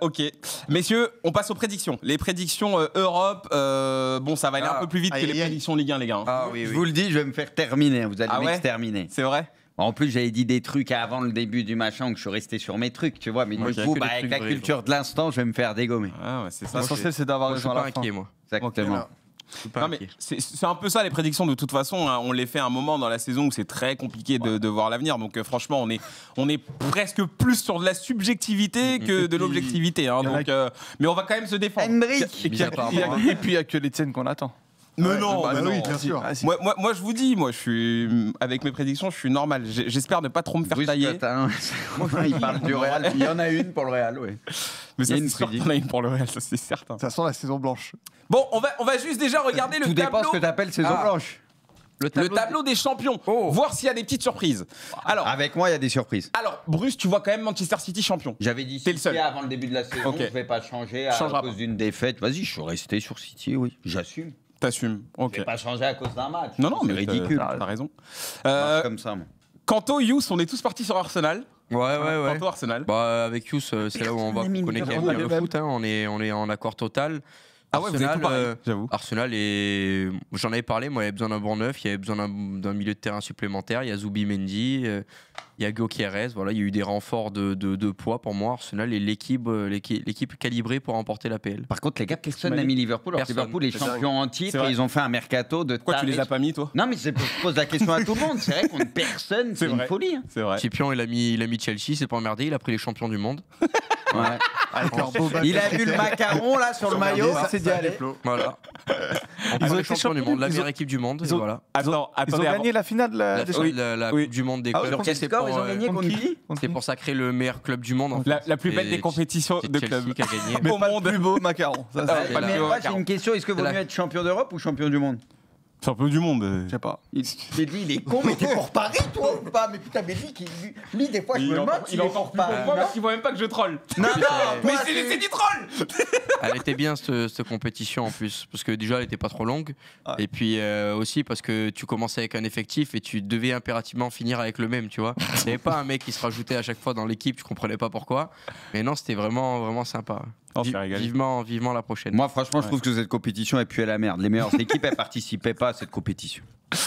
Ok. Messieurs, on passe aux prédictions. Les prédictions Europe, bon, ça va aller un peu plus vite que les prédictions Ligue 1, les gars. Ah, oui, Je vous le dis, je vais me faire terminer. Vous allez m'exterminer. C'est vrai? En plus, j'avais dit des trucs avant le début du machin, donc je suis resté sur mes trucs, tu vois. Mais du coup, avec la culture de l'instant, je vais me faire dégommer. Ah ouais, c'est ça. L'essentiel, c'est d'avoir raison à la fin. Inquiet, moi. Exactement. Non, mais c'est un peu ça les prédictions de toute façon. Hein. On les fait à un moment dans la saison où c'est très compliqué de voir l'avenir. Donc franchement, on est presque plus sur de la subjectivité que de l'objectivité. Hein. Donc, mais on va quand même se défendre. Et puis il n'y a que les tiennes qu'on attend. Mais non, bah mais oui, non. bien sûr. Moi, je vous dis, moi, je suis avec mes prédictions, je suis normal. J'espère ne pas trop me faire tailler. Il parle du Real. Il y en a une pour le Real, oui. Mais ça, c'est sûr qu'il y en a une pour le Real, ça c'est certain. Ça sent la saison blanche. Bon, on va juste déjà regarder le tableau. Tout dépend ce que tu appelles saison blanche. Le tableau des champions. Voir s'il y a des petites surprises. Alors, avec moi, il y a des surprises. Alors, Bruce, tu vois quand même Manchester City champion. J'avais dit City avant le début de la saison. Je ne vais pas changer à cause d'une défaite. Vas-y, je suis resté sur City, oui. J'assume. T'assumes, ok. Je vais pas changer à cause d'un match. Non, mais c'est ridicule. T'as raison. Comme ça, moi. Quant au Youth, on est tous partis sur Arsenal. Ouais. Quant au Arsenal. Bah, avec Youth, c'est là où on va connaître quand même le foot. Hein. On est en accord total. Ah ouais, vous avez tout pareil, j'avoue. Arsenal, j'en avais parlé, moi, il y avait besoin d'un banc neuf, il y avait besoin d'un milieu de terrain supplémentaire. Il y a Zubimendi, il y a Gyökeres. Voilà, il y a eu des renforts de poids pour moi. Arsenal est l'équipe calibrée pour remporter la PL. Par contre, les gars, personne n'a mis Liverpool. Alors Liverpool est champion en titre et ils ont fait un mercato de. Pourquoi tu les as pas mis, toi? Non, mais je pose la question à tout le monde. C'est vrai qu'on personne, c'est une folie. Hein. C'est vrai. Chipion, il a mis Chelsea, c'est pas emmerdé, il a pris les champions du monde. Il a vu le macaron là sur le maillot, ça s'est dit allez. Voilà. Ils ont été champions du monde, la meilleure équipe du monde. Voilà. Attends, ils ont gagné la finale la Coupe du monde des clubs. Sur quel score ils ont gagné contre qui? C'est pour sacrer le meilleur club du monde. La plus belle des compétitions de club qui a gagné. Mais pas le plus beau macaron. Mais moi j'ai une question, est-ce que vaut mieux être champion d'Europe ou champion du monde? Champion du monde. Je sais pas. Il est con, mais t'es pour Paris, toi ou pas? Mais putain, mais lui, des fois, je me moque. Il est encore plus pour moi parce qu'il voit même pas que je troll. Non, mais c'est du troll. Elle était bien cette compétition en plus, parce que déjà elle était pas trop longue, et puis aussi parce que tu commençais avec un effectif et tu devais impérativement finir avec le même, tu vois. Il n'y avait pas un mec qui se rajoutait à chaque fois dans l'équipe, tu comprenais pas pourquoi. Mais non, c'était vraiment sympa. Vivement la prochaine. Moi, franchement, je trouve que cette compétition, elle puait la merde. Les meilleures équipes, elles participaient pas à cette compétition.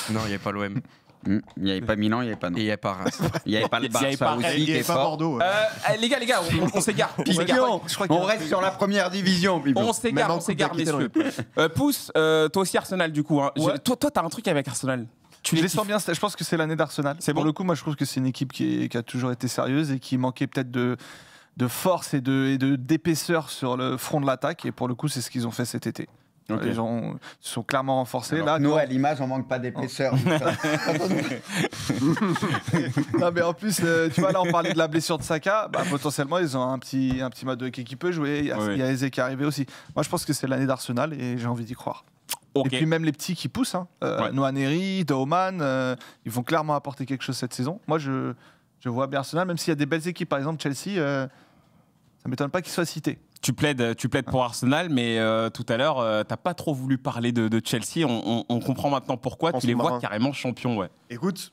Non, il n'y avait pas l'OM. Il n'y avait pas Milan, il n'y avait pas Nantes. Et il n'y avait pas Reims. Il n'y avait pas le Barça aussi, Il n'y avait pas Bordeaux. Les gars, on s'égare. On reste sur la première division. On s'égare, messieurs. Pousse, toi aussi Arsenal, du coup. Hein. Toi, t'as un truc avec Arsenal. Je les sens bien, je pense que c'est l'année d'Arsenal. Pour le coup, moi, je trouve que c'est une équipe qui a toujours été sérieuse et qui manquait peut-être de force et d'épaisseur sur le front de l'attaque. Et pour le coup, c'est ce qu'ils ont fait cet été. Okay. Les gens sont clairement renforcés. Alors, là, nous, à l'image, on manque pas d'épaisseur. Non, mais en plus, tu vois, là, on parlait de la blessure de Saka. Bah, potentiellement, ils ont un petit mode de qui peut jouer. Il y a Eze qui est arrivé aussi. Moi, je pense que c'est l'année d'Arsenal et j'ai envie d'y croire. Okay. Et puis même les petits qui poussent, hein. Nwaneri, Daoman, ils vont clairement apporter quelque chose cette saison. Moi, je vois bien Arsenal, même s'il y a des belles équipes, par exemple Chelsea, ça ne m'étonne pas qu'ils soient cités. Tu plaides pour Arsenal, mais tout à l'heure, t'as pas trop voulu parler de Chelsea. On comprend maintenant pourquoi. Tu les vois carrément champions, ouais. Écoute,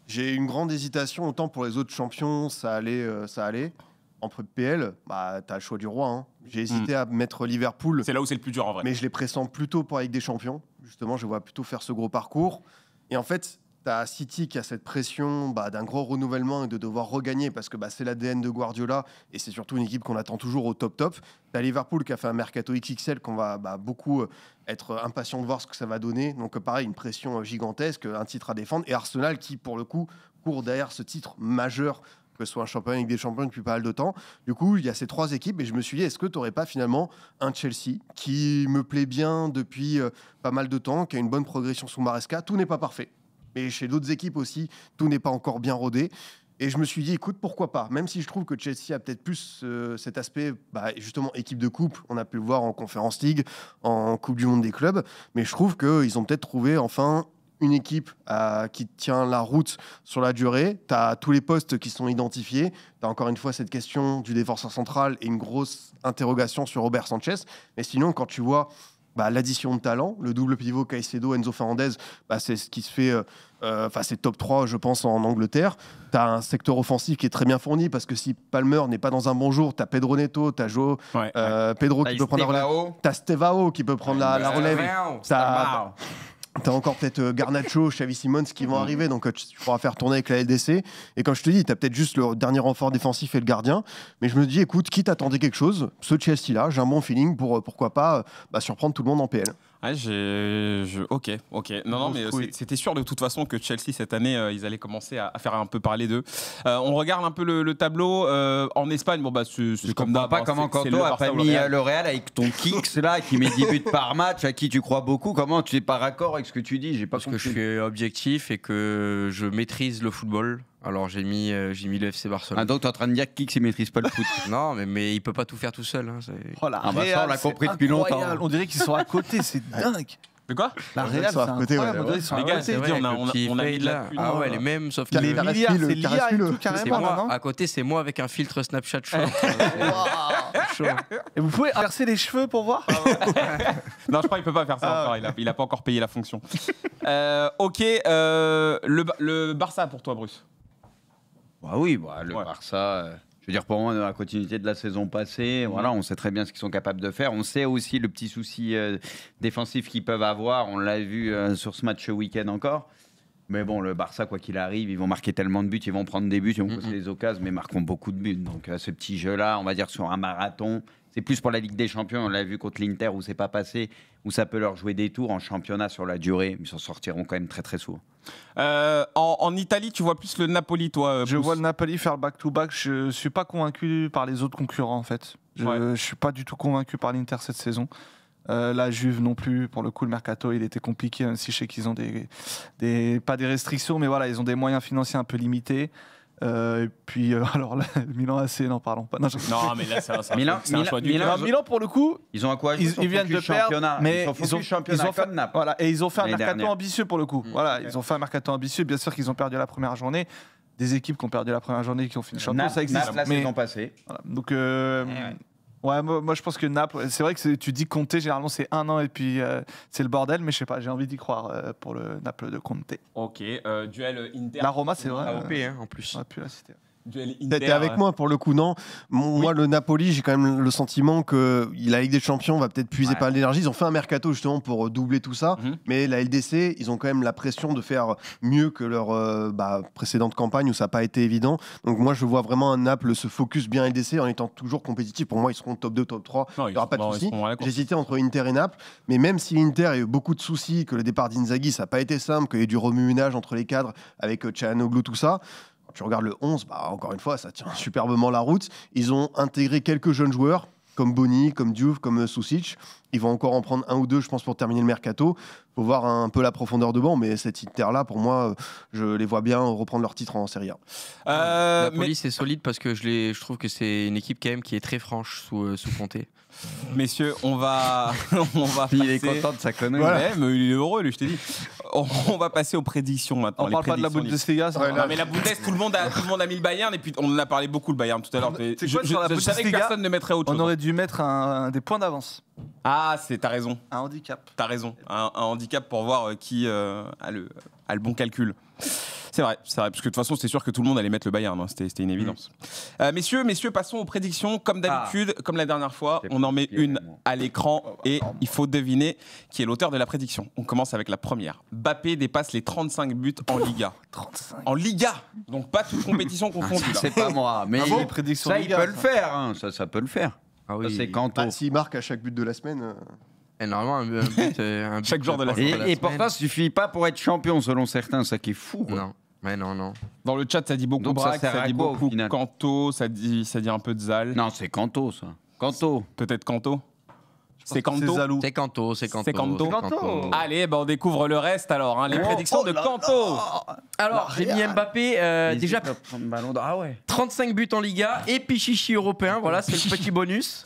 j'ai une grande hésitation. Autant pour les autres champions, ça allait. En PL, bah, t'as le choix du roi. Hein. J'ai hésité à mettre Liverpool. C'est là où c'est le plus dur en vrai. Mais je les pressens plutôt pour avec des champions. Justement, je vois plutôt faire ce gros parcours. Et en fait, t'as City qui a cette pression d'un gros renouvellement et de devoir regagner parce que c'est l'ADN de Guardiola et c'est surtout une équipe qu'on attend toujours au top. T'as Liverpool qui a fait un mercato XXL qu'on va beaucoup être impatient de voir ce que ça va donner. Donc pareil, une pression gigantesque, un titre à défendre. Et Arsenal qui, pour le coup, court derrière ce titre majeur, que ce soit un champion avec des champions depuis pas mal de temps. Du coup, il y a ces trois équipes et je me suis dit, est-ce que tu n'aurais pas finalement un Chelsea qui me plaît bien depuis pas mal de temps, qui a une bonne progression sous Maresca. Tout n'est pas parfait. Mais chez d'autres équipes aussi, tout n'est pas encore bien rodé. Et je me suis dit, écoute, pourquoi pas? Même si je trouve que Chelsea a peut-être plus cet aspect, justement, équipe de coupe. On a pu le voir en Conference League, en Coupe du Monde des clubs. Mais je trouve qu'ils ont peut-être trouvé enfin une équipe qui tient la route sur la durée. Tu as tous les postes qui sont identifiés. Tu as encore une fois cette question du défenseur central et une grosse interrogation sur Robert Sanchez. Mais sinon, quand tu vois l'addition de talent, le double pivot Caicedo, Enzo Fernandez, c'est ce qui se fait, c'est top 3 je pense en Angleterre. Tu as un secteur offensif qui est très bien fourni parce que si Palmer n'est pas dans un bon jour, tu as Pedro Neto, tu as Pedro qui peut prendre la relève, tu as Stevao qui peut prendre la relève, T'as encore peut-être Garnacho, Xavi Simons qui vont arriver, donc tu pourras faire tourner avec la LDC. Et comme je te dis, t'as peut-être juste le dernier renfort défensif et le gardien. Mais je me dis, écoute, quitte à tenter quelque chose, ce Chelsea-là, j'ai un bon feeling pour pourquoi pas surprendre tout le monde en PL. Ok. Non, mais c'était sûr de toute façon que Chelsea cette année, ils allaient commencer à faire un peu parler d'eux. On regarde un peu le tableau en Espagne. Je comprends pas comment Kanto a pas mis le Real avec ton Kicks là qui met 10 buts par match, à qui tu crois beaucoup. Comment tu n'es pas raccord avec ce que tu dis? Parce que je suis objectif et que je maîtrise le football. Alors j'ai mis le FC Barcelone. Ah donc t'es en train de dire que Kicks il maîtrise pas le foot? Non mais il peut pas tout faire tout seul. Hein, ça on l'a compris depuis longtemps. On dirait qu'ils sont à côté, c'est dingue. De quoi? La Real, c'est incroyable. Les gars, c'est vrai, on a mis de la pune. Ah ouais, les mêmes, sauf que... C'est l'IA et tout, carrément. Moi, à côté, c'est moi avec un filtre Snapchat chaud. Et vous pouvez inverser les cheveux pour voir? Non, je crois qu'il peut pas faire ça encore. Il a pas encore payé la fonction. Ok, le Barça pour toi, Bruce? Le Barça... Je veux dire, pour moi, dans la continuité de la saison passée, on sait très bien ce qu'ils sont capables de faire. On sait aussi le petit souci défensif qu'ils peuvent avoir. On l'a vu sur ce match week-end encore. Mais bon, le Barça, quoi qu'il arrive, ils vont marquer tellement de buts, ils vont prendre des buts, ils vont poser les occasions, mais marqueront beaucoup de buts. Donc ce petit jeu-là, on va dire sur un marathon, c'est plus pour la Ligue des Champions. On l'a vu contre l'Inter où c'est pas passé, où ça peut leur jouer des tours. En championnat, sur la durée, ils s'en sortiront quand même très très souvent. En Italie, tu vois plus le Napoli, toi? Je vois le Napoli faire le back-to-back. Je suis pas convaincu par les autres concurrents, en fait. Je suis pas du tout convaincu par l'Inter cette saison. La Juve non plus. Pour le coup, le mercato, il était compliqué, même si je sais qu'ils ont pas des restrictions, mais voilà, ils ont des moyens financiers un peu limités. Et puis alors là, Milan AC, n'en parlons pas. Non, mais là c'est un choix du club. Milan pour le coup, ils ont à quoi? Ils viennent de perdre, mais ils ont fait voilà, et ils ont fait un mercato ambitieux pour le coup. Ils ont fait un mercato ambitieux. Bien sûr qu'ils ont perdu la première journée. Des équipes qui ont perdu la première journée, qui ont fini champion, ça existe. La saison passée. Voilà. Donc moi je pense que Naples, c'est vrai que tu dis Conte, généralement c'est un an et puis c'est le bordel, mais je sais pas, j'ai envie d'y croire pour le Naples de Conte. Ok, duel Inter. La Roma, c'est vrai. En plus. On a pu la citer. T'es avec moi pour le coup, non? Moi, le Napoli, j'ai quand même le sentiment que la Ligue des Champions va peut-être puiser pas mal d'énergie. Ils ont fait un mercato justement pour doubler tout ça, mais la LDC, ils ont quand même la pression de faire mieux que leur précédente campagne où ça n'a pas été évident. Donc moi, je vois vraiment un Naples se focus bien LDC en étant toujours compétitif. Pour moi, ils seront top 2, top 3. Il n'y aura pas de souci. J'hésitais entre Inter et Naples, mais même si l'Inter a eu beaucoup de soucis, que le départ d'Inzaghi, ça n'a pas été simple, qu'il y ait du remue-ménage entre les cadres avec Çalhanoğlu, tout ça. Tu regardes le 11, encore une fois, ça tient superbement la route. Ils ont intégré quelques jeunes joueurs, comme Boni, comme Diouf, comme Susic. Ils vont encore en prendre un ou deux, je pense, pour terminer le mercato. Il faut voir un peu la profondeur de banc, mais cet Inter-là, pour moi, je les vois bien reprendre leur titre en Serie A. Napoli, c'est solide parce que je trouve que c'est une équipe quand même qui est très franche sous Conte. Messieurs, on va passer... Il est content de sa connerie. Ouais, mais il est heureux, lui, je t'ai dit. On va passer aux prédictions maintenant. On parle pas de la Bundesliga. Non, mais la Bundes, tout le monde a mis le Bayern, et puis on en a parlé beaucoup, le Bayern, tout à l'heure. Je savais que personne ne mettrait autre chose. On aurait dû mettre des points d'avance. Ah, t'as raison. Un handicap. T'as raison. Un handicap pour voir qui a le bon calcul. C'est vrai, parce que de toute façon, c'est sûr que tout le monde allait mettre le Bayern, hein. C'était une évidence. Messieurs, passons aux prédictions. Comme d'habitude, comme la dernière fois, on en met une à l'écran et il faut deviner qui est l'auteur de la prédiction. On commence avec la première. Mbappé dépasse les 35 buts en Liga. 35. En Liga, donc pas toute compétition confondue. C'est pas moi, mais les prédictions ça, Liga, il peut le faire. Hein. Ça peut le faire. Ah oui. Ça, c'est Kanto. S'il marque à chaque but de la semaine... Et normalement, un but chaque jour de la semaine. Et pourtant, ça suffit pas pour être champion, selon certains. Ça qui est fou. Non. Mais non. Dans le chat, ça dit beaucoup donc Braque, ça dit beaucoup Kanto, ça dit un peu de Zal. Non, c'est Kanto, ça. Kanto. Peut-être Kanto. C'est Kanto. C'est Kanto. C'est Kanto. Allez, on découvre le reste alors. Hein, les prédictions de Kanto. Alors, j'ai mis Mbappé déjà 35 buts en Liga et Pichichi européen. Voilà, c'est le petit bonus.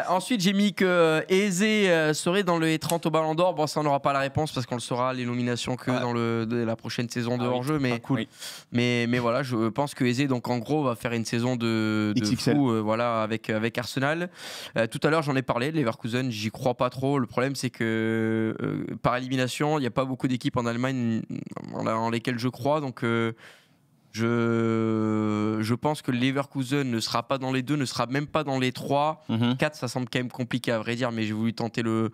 Ensuite, j'ai mis que Eze serait dans le 30 au Ballon d'Or. Bon, ça, on n'aura pas la réponse parce qu'on le saura les nominations que dans la prochaine saison de hors-jeu. Mais voilà, je pense que Eze, donc en gros, va faire une saison de fou, voilà, avec Arsenal. Tout à l'heure, j'en ai parlé. Leverkusen, j'y crois pas trop. Le problème, c'est que par élimination, il n'y a pas beaucoup d'équipes en Allemagne en lesquelles je crois. Donc je pense que Leverkusen ne sera pas dans les 2, ne sera même pas dans les 3. 4, ça semble quand même compliqué à vrai dire, mais j'ai voulu tenter le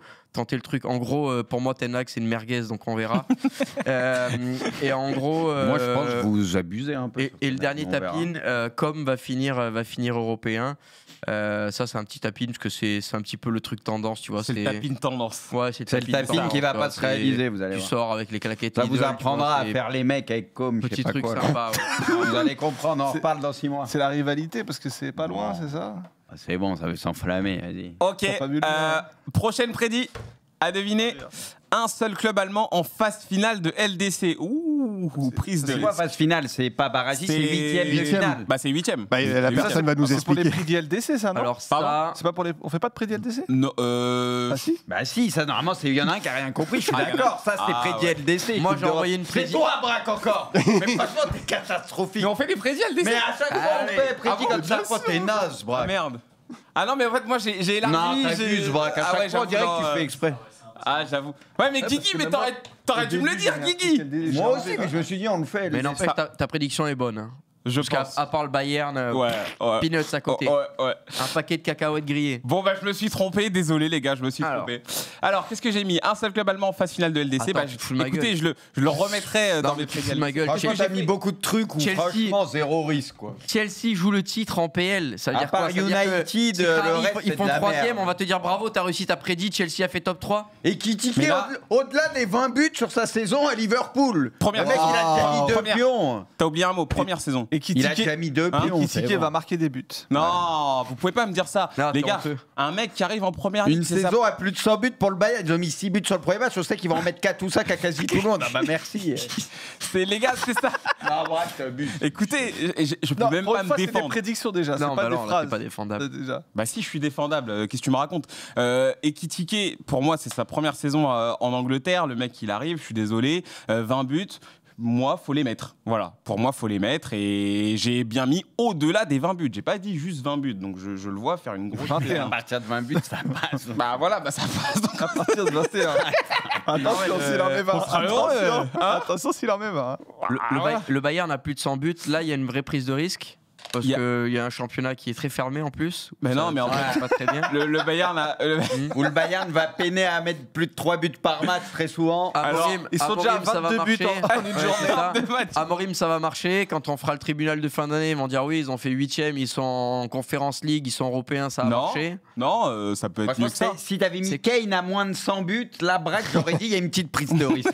truc. En gros, pour moi, Ten Hag, c'est une merguez, donc on verra. Et en gros, moi, je pense que vous abusez un peu. Et le dernier tapine, Com va finir européen. Ça, c'est un petit tapine parce que c'est un petit peu le truc tendance, tu vois. C'est le tapine tendance. Ouais, c'est le tapine qui va pas se réaliser, vous allez voir. Tu sors avec les claquettes. Ça vous apprendra à faire les mecs avec Com, petit truc sympa. Vous allez comprendre, on en reparle dans 6 mois. C'est la rivalité parce que c'est pas loin, c'est ça? C'est bon, ça veut s'enflammer, vas-y. Ok, prochaine prédit à deviner. Un seul club allemand en phase finale de LDC. Ouh, prise de risque. C'est quoi phase finale? C'est pas barrage, c'est 8e de finale. Bah, c'est 8e. Bah, la personne va nous expliquer. C'est pour les prix du LDC, ça, non? Alors, ça. C'est pas pour les. On fait pas de prix du LDC? Non, Ah, si? Bah, si, ça, normalement, il y en a un qui a rien compris, je suis d'accord. Ça, c'est prix du LDC. Moi, j'ai envoyé une prédit. C'est toi, Braque, encore. Mais franchement, t'es catastrophique. mais on fait des prédits LDC. Mais à chaque fois, on fait prédit comme ça, t'es naze, Ah, Braque. merde. Ah non, mais en fait, moi, j'ai élargi. Non, t'abuses, Braque. À chaque fois, on dirait que tu fais exprès. Ah, j'avoue. Ouais, mais Guigui, mais t'aurais dû me le dire, Guigui. Moi aussi, mais je me suis dit, on le fait. Mais n'empêche, ta prédiction est bonne. Je Parce qu'à part le Bayern, peanuts à côté. Ouais. Un paquet de cacahuètes grillées. Bon, bah, je me suis trompé. Désolé, les gars, je me suis trompé. Alors, qu'est-ce que j'ai mis? Un seul club allemand en phase finale de LDC. Attends, écoutez, je le remettrai dans mes prédictions. ma gueule. Franchement, t'as mis beaucoup de trucs où, franchement, zéro risque, quoi. Chelsea joue le titre en PL. Ça veut dire quoi? United, le reste, ils font 3e. On va te dire bravo, t'as réussi ta prédit. Chelsea a fait top 3. Et qui tiquait au-delà des 20 buts sur sa saison à Liverpool. Première le mec, il a déjà mis 2 pions. T'as oublié un mot, première saison. Et qui il a déjà mis 2 pions. Kitike va marquer des buts. Non, vous pouvez pas me dire ça. Non, les gars, un mec qui arrive en première ligue, une saison à plus de 100 buts pour le Bayern. Ils ont mis 6 buts sur le premier match. Je sais qu'ils vont en mettre 4 ou 5 à quasi tout le monde. Ah bah merci. Les gars, c'est ça. Non, bref, t'abuses. Écoutez, je peux même pas me défendre. C'est des prédictions déjà, c'est pas des phrases. C'est pas défendable. Déjà. Bah si, je suis défendable. Qu'est-ce que tu me racontes? Ekitike, pour moi, c'est sa première saison en Angleterre. Le mec, il arrive, je suis désolé. 20 buts. Moi, faut les mettre. Voilà. Pour moi, faut les mettre. Et j'ai bien mis au-delà des 20 buts. J'ai pas dit juste 20 buts. Donc, je le vois faire une grosse. 21. À partir de 20 buts, ça passe. Bah voilà, bah ça passe. Donc... À partir de 21. Attention s'il en met 20. Attention s'il en met 20. Le Bayern a plus de 100 buts. Là, il y a une vraie prise de risque. Parce qu'il y a un championnat qui est très fermé en plus. Mais non, mais en fait, pas très bien. Le Bayern a. Où le Bayern va peiner à mettre plus de 3 buts par match très souvent. Amorim, ils sont déjà à 22 buts en une journée. Amorim, ça va marcher. Quand on fera le tribunal de fin d'année, ils vont dire oui, ils ont fait 8e, ils sont en Conférence League, ils sont européens, ça a marché. Non, ça peut être mieux que ça. Si t'avais mis Kane à moins de 100 buts, la Braque, j'aurais dit il y a une petite prise de risque.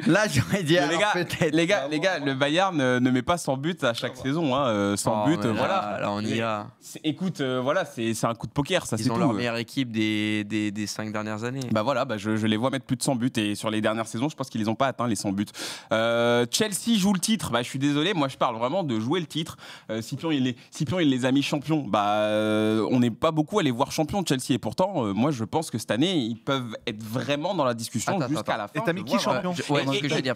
Là, j'aurais dit peut-être. Les gars, le Bayern ne met pas 100 buts à chaque saison. 100 buts, voilà. Là, on y a. Écoute, voilà, c'est un coup de poker, ça c'est tout. Ils ont leur meilleure équipe des 5 dernières années. Bah voilà, je les vois mettre plus de 100 buts et sur les dernières saisons, je pense qu'ils les ont pas atteint les 100 buts. Chelsea joue le titre. Bah je suis désolé, moi je parle vraiment de jouer le titre. Scipion il les a mis champions. Bah on n'est pas beaucoup à les voir champions de Chelsea et pourtant moi je pense que cette année ils peuvent être vraiment dans la discussion jusqu'à la fin. Et t'as mis qui champion?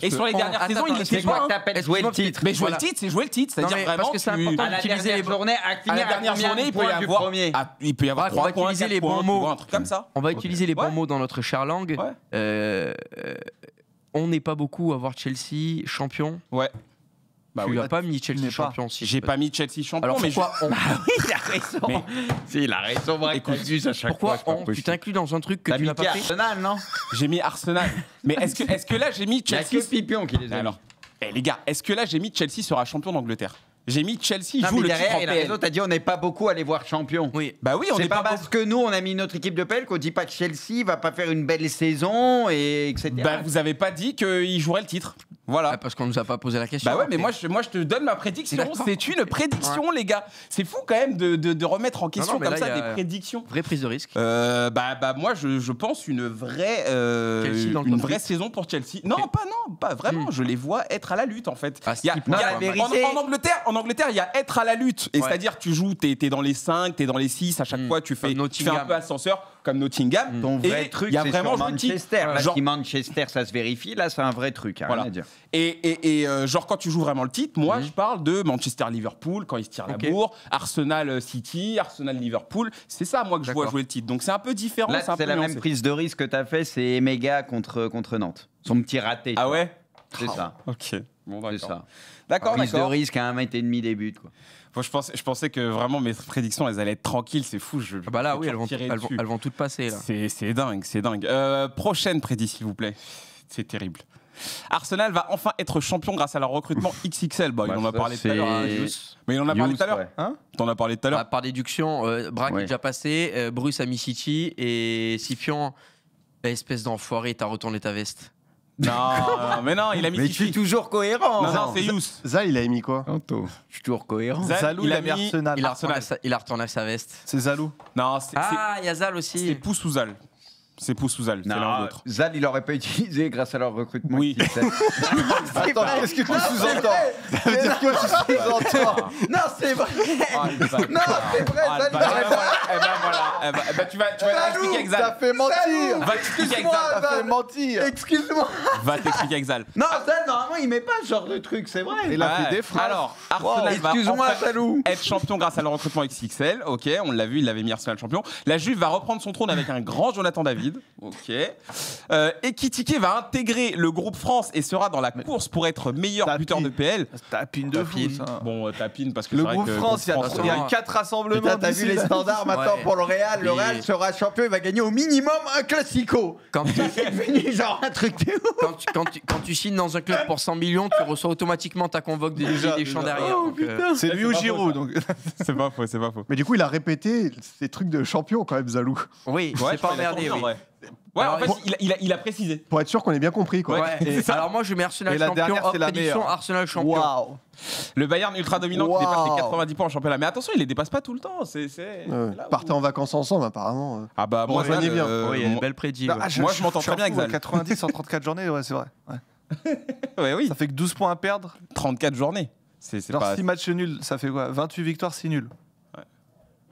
Et sur les dernières saisons, il les quoi que t'appelles jouer le titre? Mais jouer le titre, c'est jouer le titre, c'est-à-dire vraiment que c'est important à la dernière journée, à la dernière journée, il peut y avoir 3 points, utiliser les bons mots, un truc comme ça. On va utiliser les bons mots dans notre chère langue. On n'est pas beaucoup à voir Chelsea champion. Ouais. Bah tu n'as pas mis Chelsea champion. Si j'ai pas mis Chelsea champion. Alors mais pourquoi oui, il a raison. Si, il a raison. Écoute, à chaque pourquoi fois, tu t'inclus dans un truc que tu n'as pas fait? Arsenal, non? J'ai mis Arsenal. Mais est-ce que là j'ai mis Chelsea? Il y a que Pipion qui les a mis. Les gars, est-ce que là j'ai mis Chelsea sera champion d'Angleterre? J'ai mis Chelsea joue le titre en PL. Il a raison, t'as dit on n'est pas beaucoup à les voir champions. Oui. Bah oui, on n'est pas parce que nous on a mis notre équipe de PL qu'on dit pas que Chelsea va pas faire une belle saison et etc. Bah vous avez pas dit qu'il jouerait le titre. Voilà. Parce qu'on nous a pas posé la question. Bah ouais, mais moi je te donne ma prédiction. C'est une prédiction, les gars. C'est fou quand même de remettre en question comme ça des prédictions. Vraie prise de risque. Moi je pense une vraie saison pour Chelsea. Non, pas vraiment. Je les vois être à la lutte en fait. En Angleterre, il y a être à la lutte. Et c'est-à-dire tu joues, t'es dans les 5, t'es dans les 6, à chaque fois tu fais un peu ascenseur comme Nottingham. Ton vrai truc, c'est vraiment Manchester. Là, si Manchester, ça se vérifie, là c'est un vrai truc. Rien à dire. Et genre quand tu joues vraiment le titre, moi je parle de Manchester-Liverpool quand ils se tirent la bourre, Arsenal-City, Arsenal-Liverpool, c'est ça moi que je vois jouer le titre. Donc c'est un peu différent. Là c'est la même prise de risque que tu as fait, c'est Emega contre Nantes. Son petit raté. Ah ouais. C'est ça. Ok. Bon c'est ça. D'accord. Prise de risque à 1,5 m des buts quoi. Je pensais que vraiment mes prédictions elles allaient être tranquilles, c'est fou. Bah là oui, elles vont toutes passer là. C'est dingue. Prochaine prédit s'il vous plaît. C'est terrible. Arsenal va enfin être champion grâce à leur recrutement XXL. Il en a parlé tout à l'heure. Mais il en a parlé tout à l'heure. T'en as parlé tout à l'heure. Par déduction, Braque est déjà passé, Bruce a mis City et Scipion, espèce d'enfoiré, t'as retourné ta veste. Non, mais non, il a mis Mais tu es toujours cohérent. Non, c'est Yous. Zal, il a mis quoi? Je suis toujours cohérent. Zalou, il a mis Arsenal. Il a retourné sa veste. C'est Zalou. Non, il y a Zal aussi. C'est Pousse ou Zal. C'est Pousse ou Zal, c'est l'un ou l'autre. Zal, il l'aurait pas utilisé grâce à leur recrutement. Oui. Attends, qu'est-ce que tu sous-entends? Qu'est-ce que tu sous-entends? Non, c'est vrai. Non, c'est vrai, Zal, il aurait pas. Tu vas t'expliquer avec Zal. T'as fait mentir. Va t'expliquer avec Zal. T'as fait mentir. Excuse-moi. Va t'expliquer avec Zal. Non, Zal, normalement, il met pas ce genre de truc, c'est vrai. Il a fait des phrases. Alors, Arsenal va excuse-moi, Salou. être champion grâce à leur recrutement XXL. Ok, on l'a vu, il avait mis Arsenal champion. La Juve va reprendre son trône avec un grand Jonathan David. Ok. Ekitike va intégrer le groupe France et sera dans la course pour être meilleur buteur de PL. Tapine de fou, ça. Bon, tapine parce que Le c'est vrai groupe que France, il y a 4 rassemblements. Putain, t'as vu les standards maintenant pour le Real? Le Real sera champion, il va gagner au minimum un classico. C'est devenu genre un truc de ouf. Quand tu signes dans un club pour 100 millions, tu reçois automatiquement ta convoque des champs derrière. C'est lui ou Giroud. Donc... C'est pas faux. Mais du coup, il a répété ces trucs de champion quand même, Zalou. Oui, c'est pas emmerdé. Ouais, en fait, il a précisé. Pour être sûr qu'on ait bien compris, quoi. Alors moi, je mets Arsenal champion, hors prédiction, Arsenal champion. Waouh. Le Bayern ultra dominant qui dépasse les 90 points en championnat. Mais attention, il les dépasse pas tout le temps. Partez en vacances ensemble, apparemment. Ah bah moi, ça bien. Il y a une belle prédit. Moi, je m'entends très bien avec Zal. 90 en 34 journées, ouais, c'est vrai. Oui. Ça fait que 12 points à perdre. 34 journées. C'est Genre pas... 6 matchs nuls, ça fait quoi? 28 victoires, 6 nuls.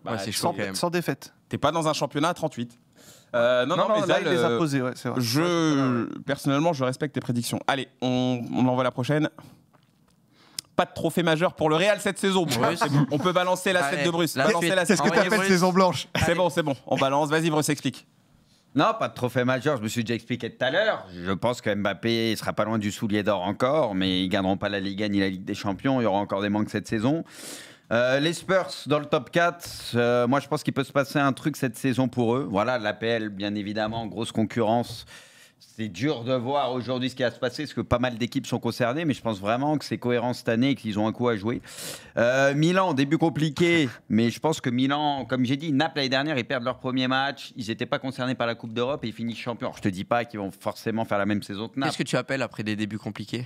Ouais, c'est chaud quand même. Sans défaite. T'es pas dans un championnat à 38. Non, mais là, Zal, il les a posés, ouais, c'est vrai. Personnellement, je respecte tes prédictions. Allez, on envoie la prochaine. Pas de trophée majeur pour le Real cette saison. C'est bon. On peut balancer la tête de Bruce. C'est ce que t'appelles saison blanche. C'est bon. On balance. Vas-y, Bruce, explique. Non, pas de trophée majeur, je me suis déjà expliqué tout à l'heure. Je pense que Mbappé sera pas loin du soulier d'or encore, mais ils gagneront pas la Liga ni la Ligue des Champions. Il y aura encore des manques cette saison. Les Spurs dans le top 4, moi je pense qu'il peut se passer un truc cette saison pour eux. Voilà, l'APL, bien évidemment, grosse concurrence. C'est dur de voir aujourd'hui ce qui va se passer, parce que pas mal d'équipes sont concernées, mais je pense vraiment que c'est cohérent cette année et qu'ils ont un coup à jouer. Milan, début compliqué, mais je pense que Milan, comme j'ai dit, Naples l'année dernière, ils perdent leur premier match, ils n'étaient pas concernés par la Coupe d'Europe et ils finissent champions. Alors, je te dis pas qu'ils vont forcément faire la même saison que Naples. Qu'est-ce que tu appelles après des débuts compliqués?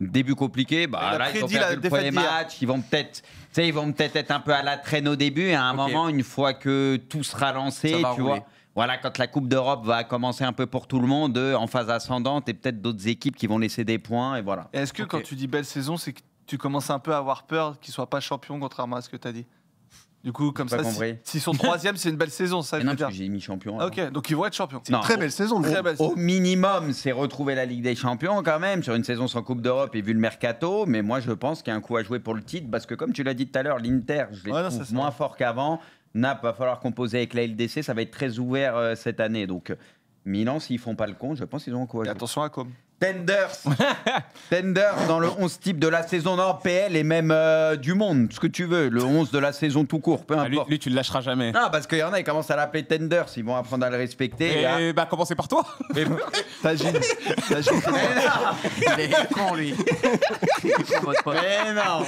Début compliqué, là ils ont perdu le premier match, ils vont peut-être être un peu à la traîne au début et à un moment, une fois que tout sera lancé, tu vois. Voilà, quand la Coupe d'Europe va commencer un peu pour tout le monde, en phase ascendante, et peut-être d'autres équipes qui vont laisser des points, et voilà. Et est-ce que quand tu dis belle saison, c'est que tu commences un peu à avoir peur qu'ils ne soient pas champions, contrairement à ce que tu as dit? Du coup, comme ça, s'ils sont troisième, c'est une belle saison, ça. Non, parce que j'ai mis champion. Ok, donc ils vont être champions. C'est une très belle saison. Au minimum, c'est retrouver la Ligue des Champions quand même, sur une saison sans Coupe d'Europe et vu le mercato. Mais moi, je pense qu'il y a un coup à jouer pour le titre, parce que comme tu l'as dit tout à l'heure, l'Inter, je les trouve moins fort qu'avant. Naples, va falloir composer avec la LDC, ça va être très ouvert cette année. Donc, Milan, s'ils font pas le compte, je pense qu'ils ont un coup à jouer. Attention à Com. Tenders dans le 11 type de la saison PL et même du monde, ce que tu veux, le 11 de la saison tout court, peu importe. Lui, tu le lâcheras jamais. Non, parce qu'il y en a, ils commencent à l'appeler Tenders, ils vont apprendre à le respecter. Et commencez par toi. T'agis. Il est con, lui. Mais non.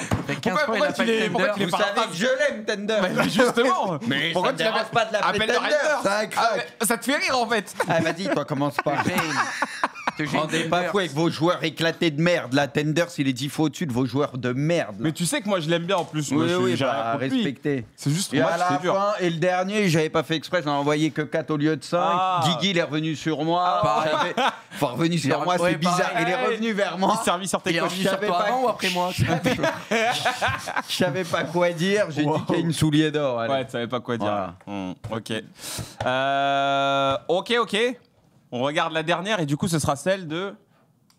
Pourquoi tu l'es Vous savez que je l'aime, Tenders. Mais justement. Mais pourquoi tu n'arrêtes pas de l'appeler Tenders? Ça te fait rire en fait. Ah, vas-y, toi, commence pas. Rendez pas fou avec vos joueurs éclatés de merde. La Tenders, il est 10 fois au-dessus de vos joueurs de merde. Mais tu sais que moi je l'aime bien en plus. Moi, Oui, j'ai rien contre lui. respecté. C'est juste Et moi, à la c'est dur. fin, et le dernier, j'avais pas fait exprès, j'en ai envoyé que 4 au lieu de 5. Guigui, il est revenu sur moi. Enfin, revenu sur moi, c'est bizarre. Il est revenu vers moi. Il servi sur tes coachs. Sur toi avant ou après moi? Je savais pas quoi dire, j'ai niqué une soulier d'or. allez. Ouais, tu savais pas quoi dire. Voilà. Ok. On regarde la dernière et du coup, ce sera celle de.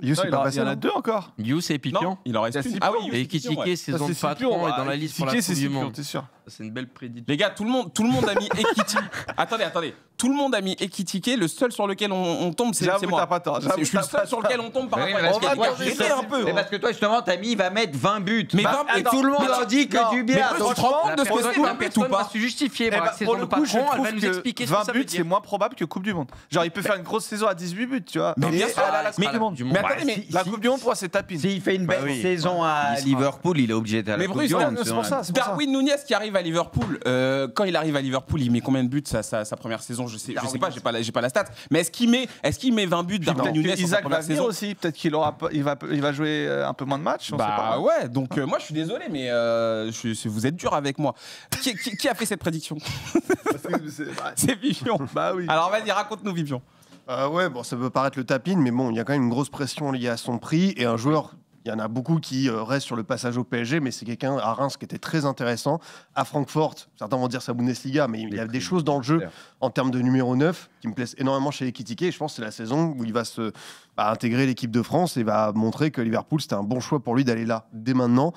You, c'est il pas y passé. en a 2 encore. Yous et Pipion. Non, il en reste Il y a une. Sipion. Ah oui, Et Ekitike, saison de patron, est dans la liste pour la Coupe du Monde. T'es sûr. C'est une belle prédiction. Les gars, tout le monde a mis Ekitike. Attendez. Tout le monde a mis Ekitike. Le seul sur lequel on tombe, c'est J'avoue, moi. t'as pas tort. Je suis le seul sur lequel on tombe par Oui, rapport à parce que Ekitike. toi, Arrêtez un peu. Mais parce que toi, justement, t'as mis, il va mettre 20 buts. Mais et tout le monde en dit que du bien. Mais tu te rends compte de ce que c'est un but ou Personne va pas se justifier. Eh ben, Par saison pour de le coup, je patron, elle va trouve nous que expliquer ce que 20 ça veut buts, c'est dire. moins probable que Coupe du Monde. Genre, il peut faire une grosse saison à 18 buts, tu vois. Mais bien Et sûr. aller à la Coupe du Monde. Mais attendez, mais La Coupe du Monde, pour moi, c'est tapine. S'il fait une belle saison à Liverpool, il est obligé d'être à la Mais Coupe Bruce, du Monde. c'est pour ça. Darwin Nunez qui arrive à Liverpool, quand il arrive à Liverpool, il met combien de buts sa première saison? Je sais pas, j'ai pas la stat. Mais est-ce qu'il met 20 buts Darwin Nunez sur sa Isaac va première venir saison? aussi. Peut-être qu'il aura, il va jouer un peu moins de matchs. On sait Bah pas. ouais, donc moi je suis désolé, mais vous êtes dur avec moi. Qui a fait cette prédiction? C'est Vivion. Bah oui. Alors vas-y, raconte-nous Vivion. Ouais, bon, ça peut paraître le tapine, mais bon, il y a quand même une grosse pression liée à son prix et un joueur. Il y en a beaucoup qui restent sur le passage au PSG, mais c'est quelqu'un à Reims qui était très intéressant. À Francfort, certains vont dire sa Bundesliga, mais il y a des choses dans le jeu en termes de numéro 9 qui me plaisent énormément chez Ekitike. Et je pense que c'est la saison où il va intégrer l'équipe de France et va montrer que Liverpool, c'était un bon choix pour lui d'aller là dès maintenant.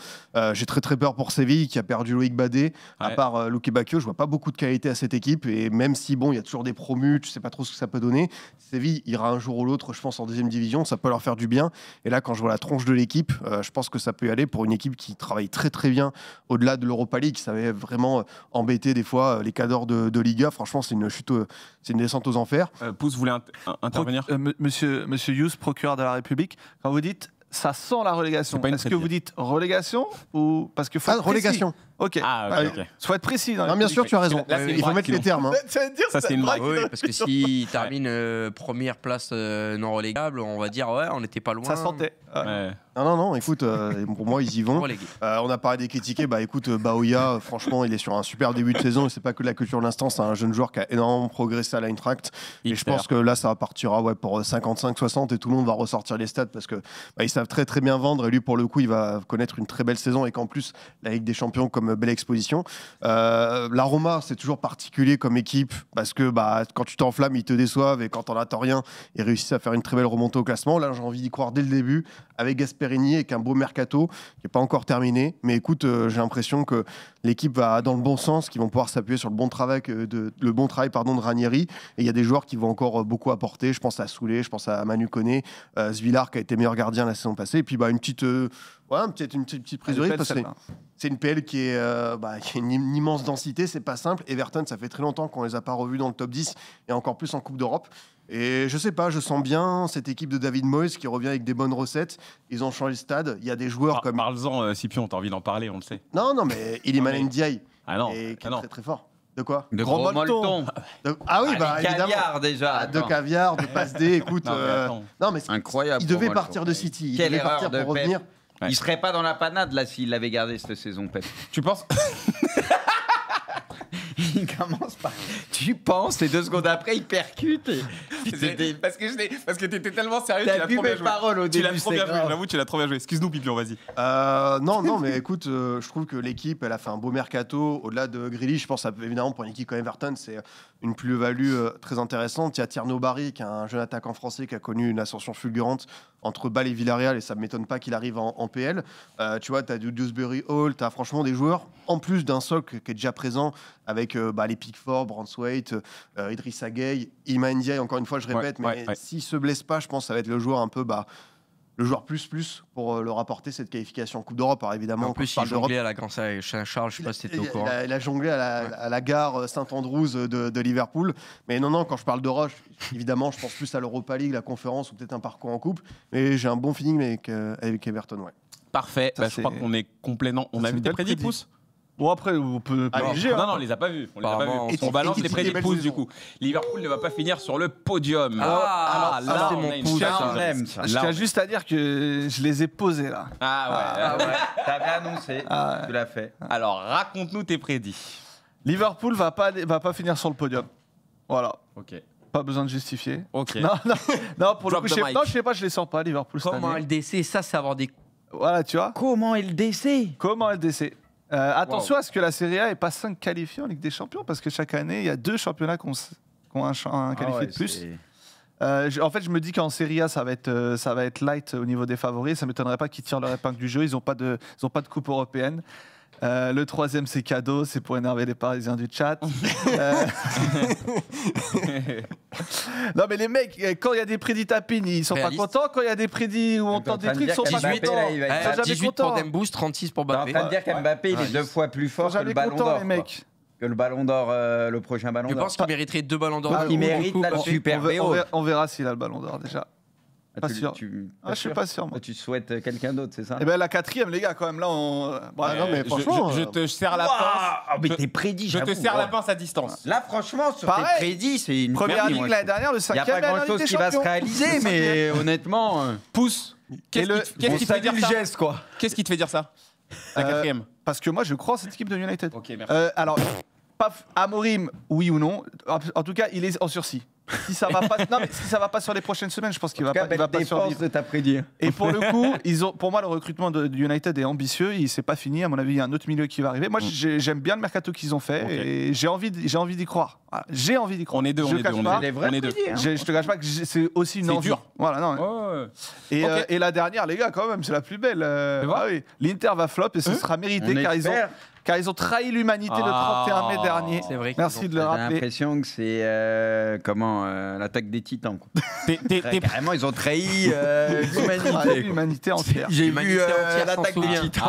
J'ai très très peur pour Séville qui a perdu Loïc Badé. À part Luke Bacchio, je vois pas beaucoup de qualité à cette équipe. Et même si, bon, il y a toujours des promus, tu sais pas trop ce que ça peut donner, Séville ira un jour ou l'autre, je pense, en deuxième division. Ça peut leur faire du bien. Et là, quand je vois la tronche de l'équipe, je pense que ça peut y aller pour une équipe qui travaille très très bien au-delà de l'Europa League, qui savait vraiment embêter des fois les cadors de Liga. Franchement, c'est une chute, c'est une descente aux enfers. Pouce voulait intervenir. Monsieur Hughes, procureur de la République, quand vous dites ça sent la relégation, est-ce que vous dites relégation ou parce que faut être relégation. précis. Ok. Ok. Faut être précis. Non, bien sûr, tu as raison. Là, c'est une Il faut braque, mettre les sinon. termes. Hein. Ça, c'est une braque. Oui, parce que s'il termine première place non relégable, on va dire ouais, on n'était pas loin. Ça sentait. Ouais. Non, écoute, pour moi, ils y vont. Relégué. On a parlé des critiqués. Bah écoute, Baoya, franchement, il est sur un super début de saison. Et c'est pas que de la culture de l'instant, c'est un jeune joueur qui a énormément progressé à l'Eintracht. Et je pense que là, ça partira pour 55-60 et tout le monde va ressortir les stats parce que ils savent très très bien vendre. Et lui, pour le coup, il va connaître une très belle saison et qu'en plus, la Ligue des Champions comme belle exposition. La Roma, c'est toujours particulier comme équipe parce que quand tu t'enflammes, ils te déçoivent et quand t'en attends rien, ils réussissent à faire une très belle remontée au classement. Là, j'ai envie d'y croire dès le début avec Gasperini et qu'un beau mercato qui n'est pas encore terminé. Mais écoute, j'ai l'impression que l'équipe va dans le bon sens, qu'ils vont pouvoir s'appuyer sur le bon travail de Ranieri. Et il y a des joueurs qui vont encore beaucoup apporter. Je pense à Soulé, je pense à Manu Koné, Svilar qui a été meilleur gardien la saison passée. Et puis une petite prise de risque parce que c'est une PL qui a une immense densité, c'est pas simple. Everton, ça fait très longtemps qu'on les a pas revus dans le top 10 et encore plus en Coupe d'Europe. Et je sais pas, je sens bien cette équipe de David Moyes qui revient avec des bonnes recettes. Ils ont changé le stade. Il y a des joueurs comme. Parle-en, Scipion, t'as envie d'en parler, on le sait. Non, mais Iliman Ndiaye. Ah non. Qui est très très fort. De quoi? De gros molleton. Ah oui, Caviar évidemment. déjà. De caviar, de passe D, écoute. Non, mais incroyable. Il devait partir de City. Il Quelle devait erreur partir de pour Pep. revenir. Ouais. Il serait pas dans la panade là s'il l'avait gardé cette saison, Pep. Tu penses? Il commence par. Tu penses, et 2 secondes après, il percute. Parce que t'étais tellement sérieux. T'as vu mes paroles au Tu l'as début, trop c'est bien joué. grave. J'avoue, tu l'as trop bien joué. Excuse-nous, Pipion, vas-y. Non, mais écoute, je trouve que l'équipe, elle a fait un beau mercato. Au-delà de Grealish, je pense évidemment pour une équipe comme Everton, c'est une plus-value très intéressante. Il y a Tierno Barry, qui est un jeune attaquant français qui a connu une ascension fulgurante entre Bâle et Villarreal, et ça ne m'étonne pas qu'il arrive en PL. Tu vois, tu as du Dewsbury Hall, tu as franchement des joueurs, en plus d'un socle qui est déjà présent avec les Pickford, Braithwaite, Idrissa Gueye, Iliman Ndiaye, encore une fois, je répète, mais s'il ne se blesse pas, je pense que ça va être le joueur un peu... le joueur plus pour leur apporter cette qualification en Coupe d'Europe. Alors évidemment, En plus, il jonglait à la Grande Salle Saint-Charles, je sais pas si c'était au courant. Il a jonglé à la gare Saint-Andrews de Liverpool. Mais non, quand je parle de Roche, évidemment, je pense plus à l'Europa League, la conférence ou peut-être un parcours en coupe. Mais j'ai un bon feeling avec Everton, ouais. Parfait. Je crois qu'on est complètement. On a vu tes prédits, Pouce? Bon, après, on peut léger. Non, on les a pas vus. On les a pas vus. On balance les prédictions du coup. Liverpool ne va pas finir sur le podium. Là, c'est mon pouce. Je tiens juste à dire que je les ai posés là. Ah ouais. T'avais annoncé. Tu l'as fait. Alors, raconte-nous tes prédits. Liverpool va pas finir sur le podium. Voilà. Ok. Pas besoin de justifier. Ok. Non, pour le coup, je sais pas, je les sens pas, Liverpool cette Comment année. LDC, ça, c'est avoir des. Voilà, tu vois. Comment LDC? Comment LDC Attention à ce que la Serie A n'ait pas 5 qualifiés en Ligue des Champions, parce que chaque année, il y a 2 championnats qui ont un qualifié de plus. En fait, je me dis qu'en Serie A, ça va être light au niveau des favoris. Ça ne m'étonnerait pas qu'ils tirent leur épingle du jeu. Ils n'ont pas de coupe européenne. Le troisième, c'est cadeau, c'est pour énerver les Parisiens du chat. Non, mais les mecs, quand il y a des prédits tapines, ils sont Réaliste. pas contents. Quand il y a des prédits où on tente des trucs, ils sont pas 18, contents. là, il va être- Ils sont jamais 18 contents. pour Dembous, 36 pour T'es en Mbappé. train de dire qu'Mbappé, il est 2 fois plus Ils sont fort que le jamais ballon contents, d'or. les mecs. Que le ballon d'or, le prochain ballon Je d'or. pense qu'il mériterait 2 ballons d'or. Il mérite là le super BO. On verra s'il a le ballon d'or déjà. Pas sûr. Je suis pas sûr, moi. Tu souhaites quelqu'un d'autre, c'est ça? Eh ben la 4e, les gars, quand même, là, on. Bon, non, mais franchement, je te serre la pince. Ah, mais t'es prédit, Je te j'avoue, serre la ouais. pince à distance. Là, franchement, sur Pareil. tes prédits, c'est une Première merveille, ligue moi, je l'année trouve. dernière, le Il n'y a 5e. pas grand-chose qui va se réaliser, mais honnêtement, Pousse. Qu'est-ce qui te fait dire ça? geste, quoi. Qu'est-ce qui te fait dire ça? La 4e. Parce que moi, je crois en cette équipe de United. Ok, merci. Alors, Amorim, oui ou non. En tout cas, il est en sursis. Si ça va pas, non, mais si ça va pas sur les prochaines semaines, je pense qu'il va pas survivre. de ta prédit. Et pour le coup, pour moi, le recrutement de United est ambitieux. Il s'est pas fini. À mon avis, il y a un autre milieu qui va arriver. Moi, j'aime bien le mercato qu'ils ont fait et j'ai envie d'y croire. Voilà, j'ai envie d'y croire. On est deux, Je on est cache deux, pas. on est deux. On est deux. Je te cache pas que c'est aussi une C'est envie. dur. Voilà, non. Ouais. Et la dernière, les gars, quand même, c'est la plus belle. Oui. L'Inter va flop et ce sera mérité car ils ont trahi l'humanité le 31 mai dernier. C'est vrai. Merci de le J'ai rappeler. l'impression que c'est l'attaque des titans. Quoi. Carrément, ils ont trahi l'humanité. L'humanité entière. J'ai L'humanité vu entière s'en l'attaque des souvient. titans.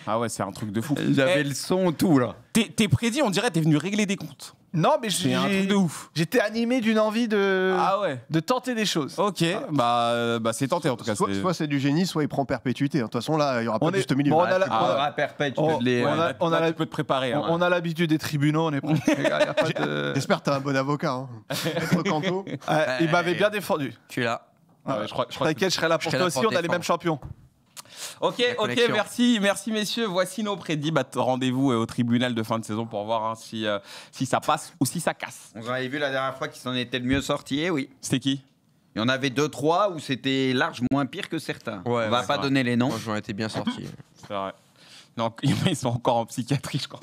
Ah ouais, c'est un truc de fou. J'avais le son, tout là. T'es prédit, on dirait t'es venu régler des comptes. Non, mais C'est un truc de ouf. j'étais animé d'une envie Ouais. de tenter des choses. Ok, bah c'est tenté en tout cas. Soit c'est du génie, soit il prend perpétuité. De toute façon, là, il n'y aura pas de juste milieu. bon, on a la- Ah, perpète, tu Oh, peux les. on a tu peux te préparer. hein. On a l'habitude des tribunaux, on est prêts. Les gars, y a pas de- J'espère que t'as un bon avocat. Hein. Maître Canto. Il m'avait bien défendu. Je suis là. Ouais, je crois que- T'inquiète, je serai là pour serai toi là aussi, pour on a les défendre. mêmes champions. Ok, connexion. merci messieurs. Voici nos prédits. Rendez-vous au tribunal de fin de saison pour voir si ça passe ou si ça casse. On avait vu la dernière fois qui s'en était le mieux sorti, eh oui. C'était qui? Il y en avait 2-3 où c'était large moins pire que certains. Ouais, On va ouais, pas c'est donner les noms. Moi, j'en étais bien sorti. C'est vrai. Non, ils sont encore en psychiatrie, je crois.